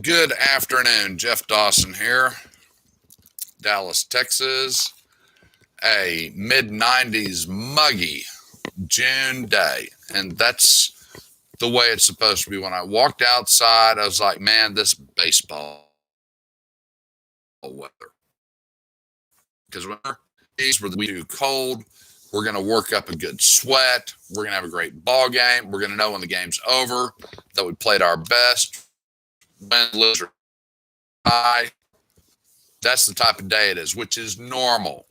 Good afternoon. Jeff Dawson here, Dallas, Texas. A mid-90s muggy June day. And that's the way it's supposed to be. When I walked outside, I was like, man, this baseball weather. Because when these were too cold, we're going to work up a good sweat. We're going to have a great ball game. We're going to know when the game's over that we played our best. When lizard high. That's the type of day it is, which is normal.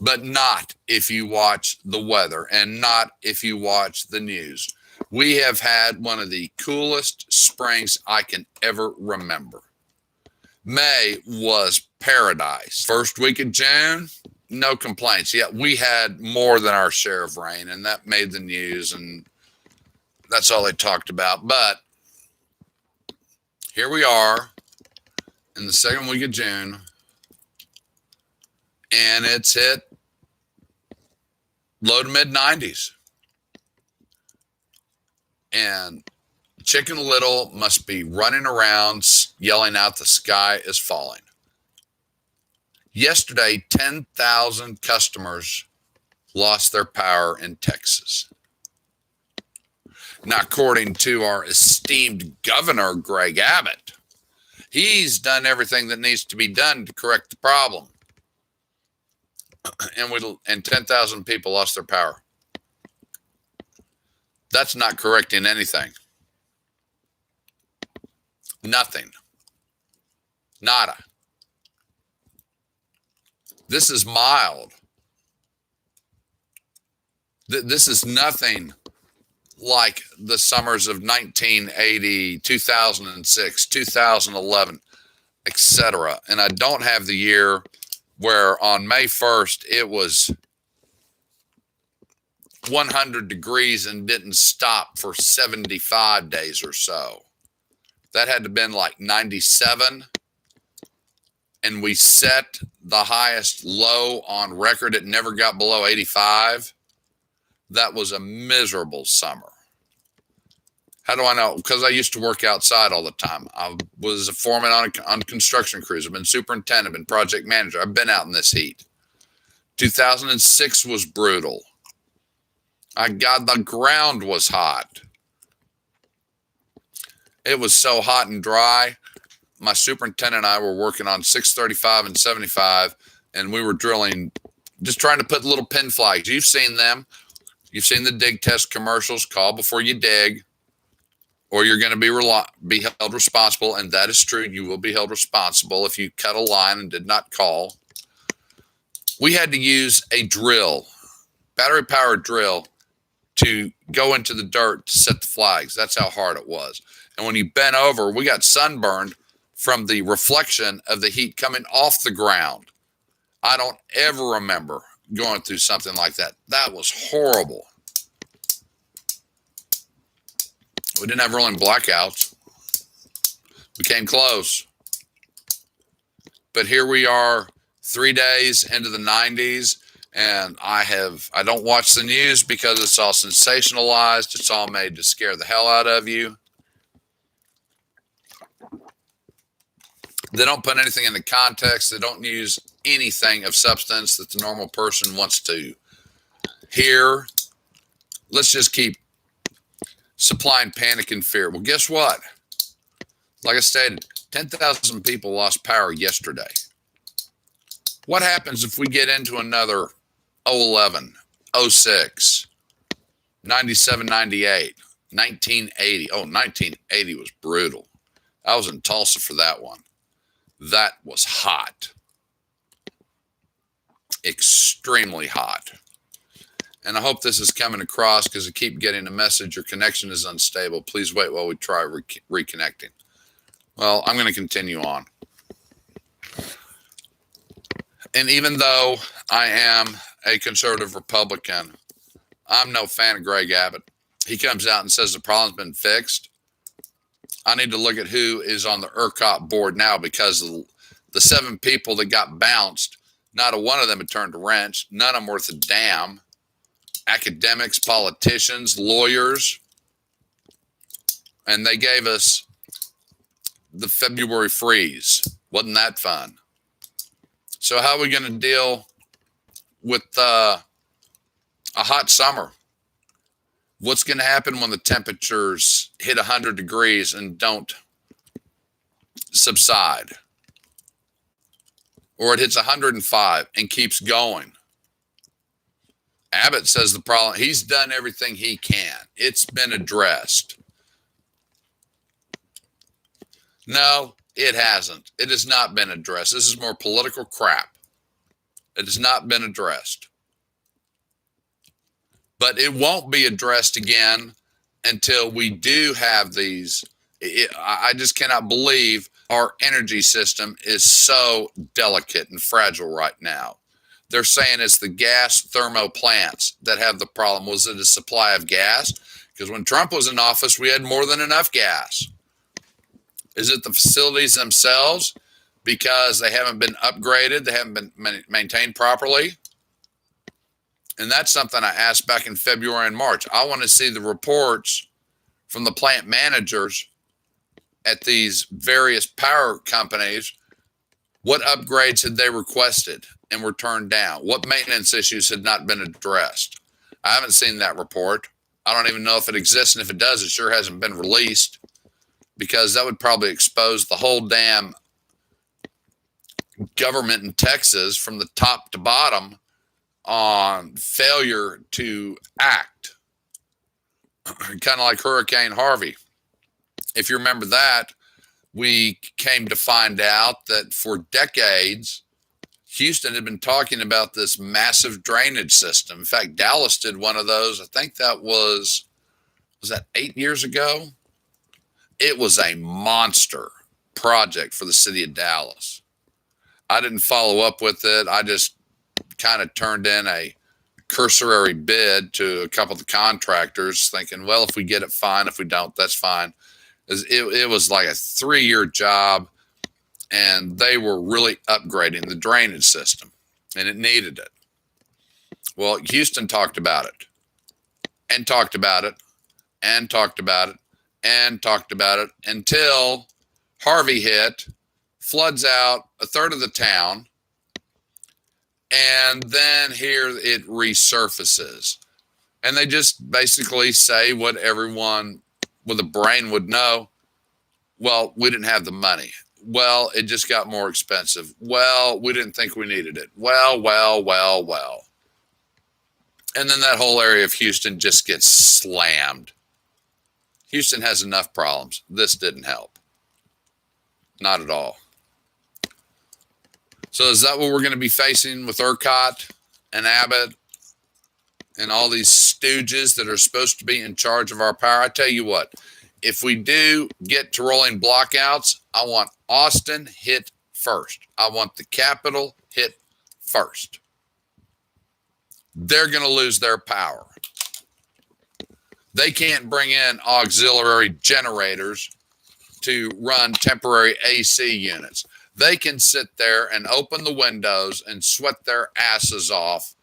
But not if you watch the weather and not if you watch the news. We have had one of the coolest springs I can ever remember. May was paradise. First week of June, no complaints. Yet we had more than our share of rain, and that made the news, and that's all they talked about. But here we are in the second week of June, and it's hit low to mid 90s. And Chicken Little must be running around yelling out the sky is falling. Yesterday, 10,000 customers lost their power in Texas. Now, according to our esteemed governor, Greg Abbott, he's done everything that needs to be done to correct the problem. And 10,000 people lost their power. That's not correcting anything. Nothing. Nada. This is mild. This is nothing like the summers of 1980, 2006, 2011, etc. And I don't have the year where on May 1st it was 100 degrees and didn't stop for 75 days or so. That had to have been like 97. And we set the highest low on record. It never got below 85. That was a miserable summer. How do I know? Because I used to work outside all the time. I was a foreman on construction crews. I've been superintendent, I've been project manager. I've been out in this heat. 2006 was brutal. God, the ground was hot. It was so hot and dry. My superintendent and I were working on 635 and 75, and we were drilling, just trying to put little pin flags. You've seen them. You've seen the dig test commercials, call before you dig, or you're going to be held responsible, and that is true. You will be held responsible if you cut a line and did not call. We had to use a drill, battery-powered drill, to go into the dirt to set the flags. That's how hard it was. And when you bent over, we got sunburned from the reflection of the heat coming off the ground. I don't ever remember going through something like that. That was horrible. We didn't have rolling blackouts. We came close. But here we are 3 days into the 90s, and I don't watch the news because it's all sensationalized. It's all made to scare the hell out of you. They don't put anything into context. They don't use anything of substance that the normal person wants to hear. Let's just keep supplying panic and fear. Well, guess what? Like I stated, 10,000 people lost power yesterday. What happens if we get into another 011, 06, 97, 98, 1980? Oh, 1980 was brutal. I was in Tulsa for that one. That was hot. Extremely hot. And I hope this is coming across because I keep getting a message, your connection is unstable. Please wait while we try reconnecting. Well, I'm going to continue on. And even though I am a conservative Republican, I'm no fan of Greg Abbott. He comes out and says the problem's been fixed. I need to look at who is on the ERCOT board now, because the 7 people that got bounced, not a one of them had turned a wrench. None of them worth a damn. Academics, politicians, lawyers. And they gave us the February freeze. Wasn't that fun? So how are we going to deal with a hot summer? What's going to happen when the temperatures hit 100 degrees and don't subside? Or it hits 105 and keeps going? Abbott says the problem, he's done everything he can. It's been addressed. No, it hasn't. It has not been addressed. This is more political crap. It has not been addressed. But it won't be addressed again until we do have these. I just cannot believe our energy system is so delicate and fragile right now. They're saying it's the gas thermo plants that have the problem. Was it a supply of gas? Because when Trump was in office, we had more than enough gas. Is it the facilities themselves because they haven't been upgraded? They haven't been maintained properly? And that's something I asked back in February and March. I want to see the reports from the plant managers at these various power companies. What upgrades had they requested and were turned down? What maintenance issues had not been addressed? I haven't seen that report. I don't even know if it exists. And if it does, it sure hasn't been released, because that would probably expose the whole damn government in Texas from the top to bottom on failure to act. Kind of like Hurricane Harvey. If you remember that, we came to find out that for decades, Houston had been talking about this massive drainage system. In fact, Dallas did one of those. I think that was that 8 years ago? It was a monster project for the city of Dallas. I didn't follow up with it. I just kind of turned in a cursory bid to a couple of the contractors thinking, well, if we get it, fine. If we don't, that's fine. It was like a 3-year job, and they were really upgrading the drainage system, and it needed it. Well, Houston talked about it and talked about it and talked about it and talked about it until Harvey hit, floods out a third of the town, and then here it resurfaces. And they just basically say what everyone with a brain would know. Well, we didn't have the money. Well, it just got more expensive. Well, we didn't think we needed it. Well. And then that whole area of Houston just gets slammed. Houston has enough problems. This didn't help. Not at all. So is that what we're going to be facing with ERCOT and Abbott and all these stooges that are supposed to be in charge of our power? I tell you what, if we do get to rolling blockouts, I want Austin hit first. I want the capital hit first. They're going to lose their power. They can't bring in auxiliary generators to run temporary AC units. They can sit there and open the windows and sweat their asses off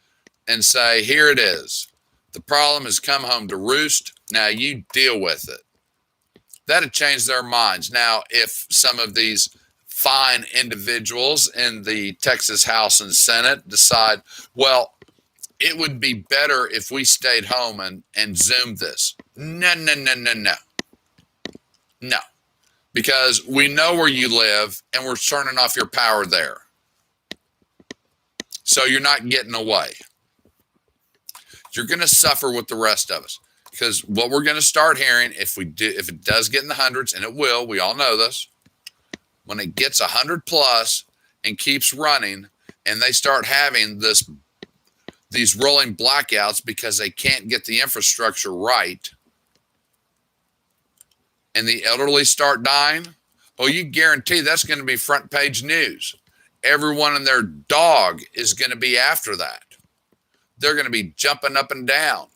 and say, here it is. The problem has come home to roost. Now you deal with it. That'd change their minds. Now, if some of these fine individuals in the Texas House and Senate decide, well, it would be better if we stayed home and Zoomed this. No. No. Because we know where you live and we're turning off your power there. So you're not getting away. You're going to suffer with the rest of us. Because what we're going to start hearing, if it does get in the hundreds, and it will, we all know this, when it gets 100 plus and keeps running, and they start having these rolling blackouts because they can't get the infrastructure right, and the elderly start dying, well, you guarantee that's going to be front page news. Everyone and their dog is going to be after that. They're going to be jumping up and down.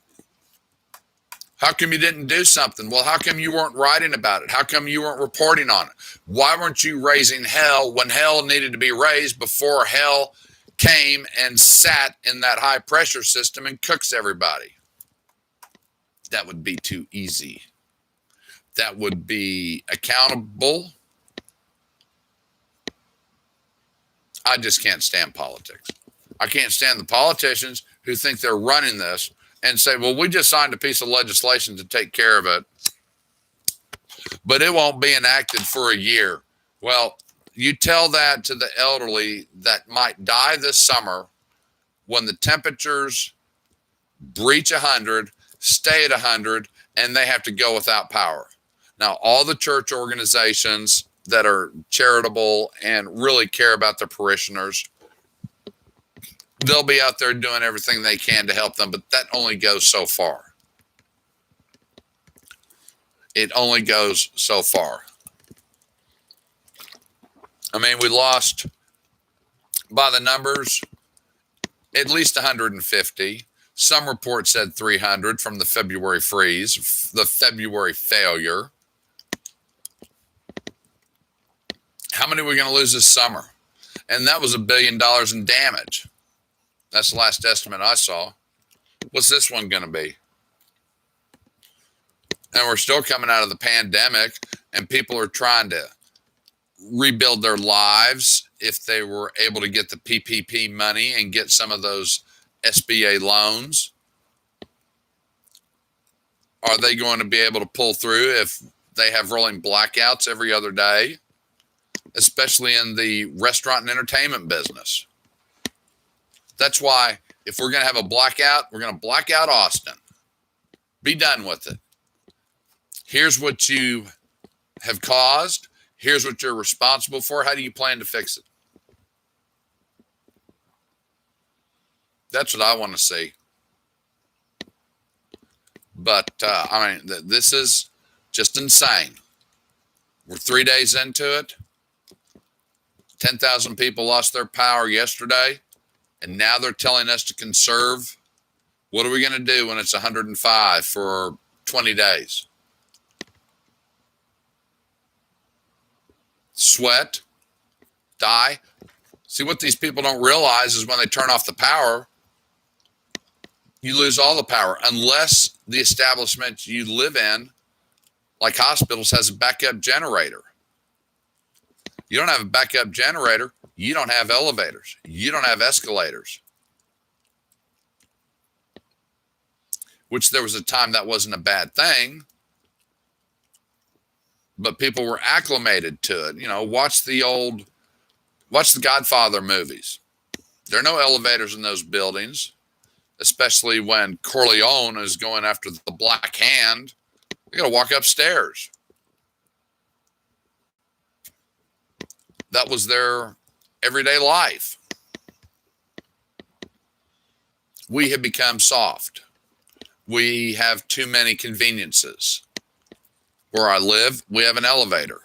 How come you didn't do something? Well, how come you weren't writing about it? How come you weren't reporting on it? Why weren't you raising hell when hell needed to be raised before hell came and sat in that high pressure system and cooks everybody? That would be too easy. That would be accountable I just can't stand politics. I can't stand the politicians who think they're running this and say, well, we just signed a piece of legislation to take care of it, but it won't be enacted for a year. Well, you tell that to the elderly that might die this summer when the temperatures breach 100, stay at 100, and they have to go without power. Now, all the church organizations that are charitable and really care about their parishioners, they'll be out there doing everything they can to help them, but that only goes so far. It only goes so far. I mean, we lost, by the numbers, at least 150. Some reports said 300 from the February freeze, the February failure. How many are we going to lose this summer? And that was $1 billion in damage. That's the last estimate I saw. What's this one going to be? And we're still coming out of the pandemic, and people are trying to rebuild their lives if they were able to get the PPP money and get some of those SBA loans. Are they going to be able to pull through if they have rolling blackouts every other day, especially in the restaurant and entertainment business? That's why if we're going to have a blackout, we're going to black out Austin. Be done with it. Here's what you have caused. Here's what you're responsible for. How do you plan to fix it? That's what I want to see. But, I mean, this is just insane. We're 3 days into it. 10,000 people lost their power yesterday, and now they're telling us to conserve. What are we going to do when it's 105 for 20 days? Sweat? Die? See, what these people don't realize is when they turn off the power, you lose all the power unless the establishment you live in, like hospitals, has a backup generator. You don't have a backup generator, you don't have elevators, you don't have escalators. Which there was a time that wasn't a bad thing, but people were acclimated to it. You know, watch the Godfather movies. There are no elevators in those buildings, especially when Corleone is going after the Black Hand. You got to walk upstairs. That was their everyday life. We have become soft. We have too many conveniences. Where I live, we have an elevator.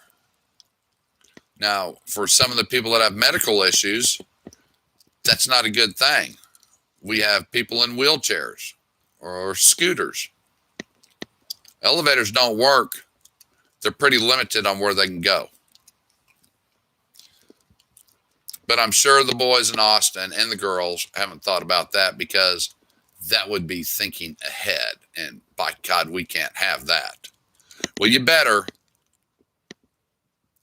Now, for some of the people that have medical issues, that's not a good thing. We have people in wheelchairs or scooters. Elevators don't work. They're pretty limited on where they can go. But I'm sure the boys in Austin and the girls haven't thought about that, because that would be thinking ahead. And by God, we can't have that. Well, you better.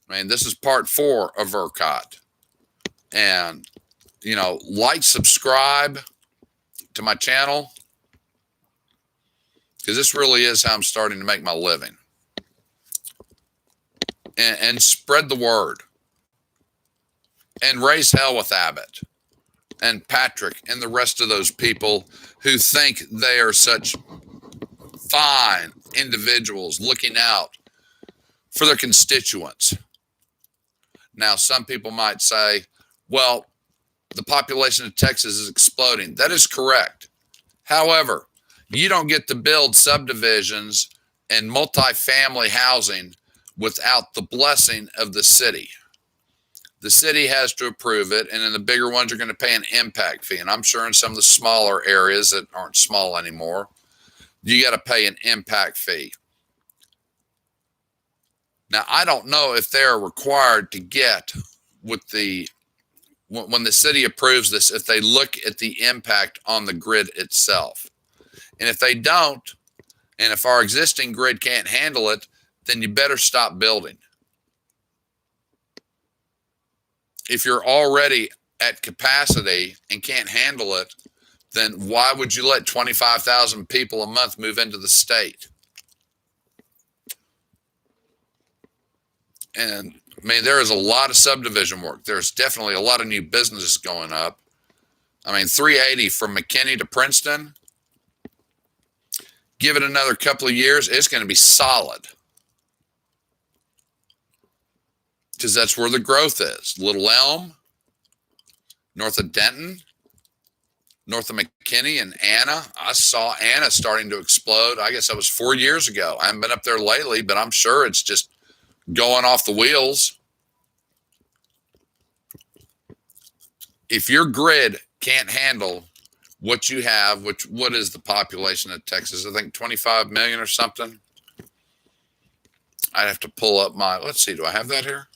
I mean, this is part 4 of ERCOT. And, you know, like, subscribe to my channel, because this really is how I'm starting to make my living. And spread the word. And raise hell with Abbott and Patrick and the rest of those people who think they are such fine individuals looking out for their constituents. Now, some people might say, well, the population of Texas is exploding. That is correct. However, you don't get to build subdivisions and multifamily housing without the blessing of the city. The city has to approve it, and in the bigger ones, you're going to pay an impact fee. And I'm sure in some of the smaller areas that aren't small anymore, you got to pay an impact fee. Now, I don't know if they're required to get with when the city approves this, if they look at the impact on the grid itself. And if they don't, and if our existing grid can't handle it, then you better stop building. If you're already at capacity and can't handle it, then why would you let 25,000 people a month move into the state? And I mean, there is a lot of subdivision work. There's definitely a lot of new businesses going up. I mean, 380 from McKinney to Princeton, give it another couple of years, it's going to be solid. Because that's where the growth is. Little Elm, north of Denton, north of McKinney and Anna. I saw Anna starting to explode. I guess that was 4 years ago. I haven't been up there lately, but I'm sure it's just going off the wheels. If your grid can't handle what you have, what is the population of Texas? I think 25 million or something. I'd have to pull up my, let's see, do I have that here?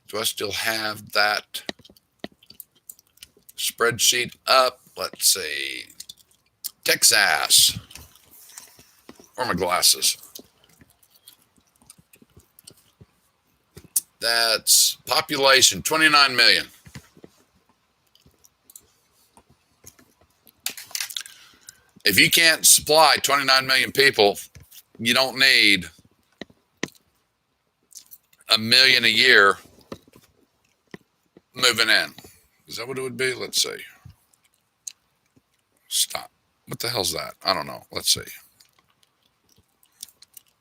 Do I still have that spreadsheet up? Let's see. Texas. Where are my glasses? That's population, 29 million. If you can't supply 29 million people, you don't need 1 million a year moving in. Is that what it would be? Let's see. Stop. What the hell's that? I don't know. Let's see.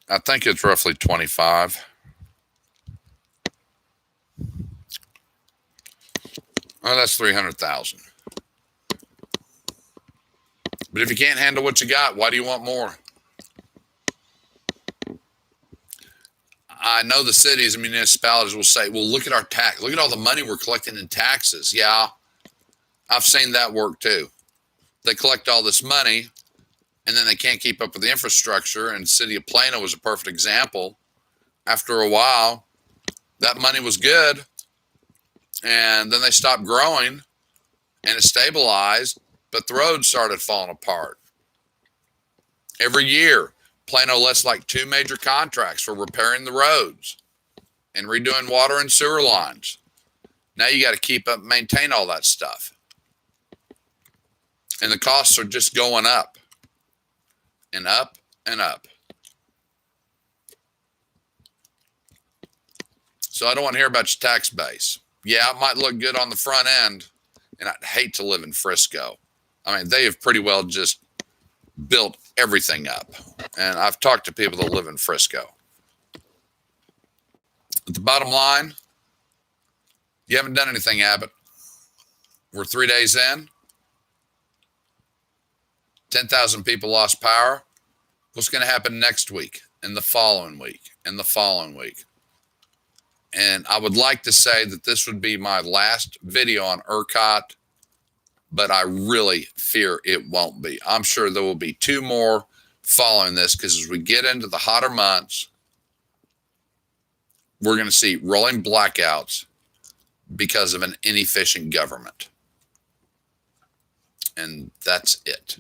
I think it's roughly 25. Oh, that's 300,000. But if you can't handle what you got, why do you want more? I know the cities and municipalities will say, well, look at our tax. Look at all the money we're collecting in taxes. Yeah, I've seen that work too. They collect all this money, and then they can't keep up with the infrastructure. And the city of Plano was a perfect example. After a while, that money was good, and then they stopped growing, and it stabilized, but the roads started falling apart. Every year, Plano lets like 2 major contracts for repairing the roads and redoing water and sewer lines. Now you got to keep up, maintain all that stuff. And the costs are just going up and up and up. So I don't want to hear about your tax base. Yeah, it might look good on the front end, and I'd hate to live in Frisco. I mean, they have pretty well just built everything up. And I've talked to people that live in Frisco. At the bottom line, you haven't done anything, Abbott. We're 3 days in. 10,000 people lost power. What's going to happen next week, and the following week, and the following week? And I would like to say that this would be my last video on ERCOT, but I really fear it won't be. I'm sure there will be 2 more following this, because as we get into the hotter months, we're going to see rolling blackouts because of an inefficient government. And that's it.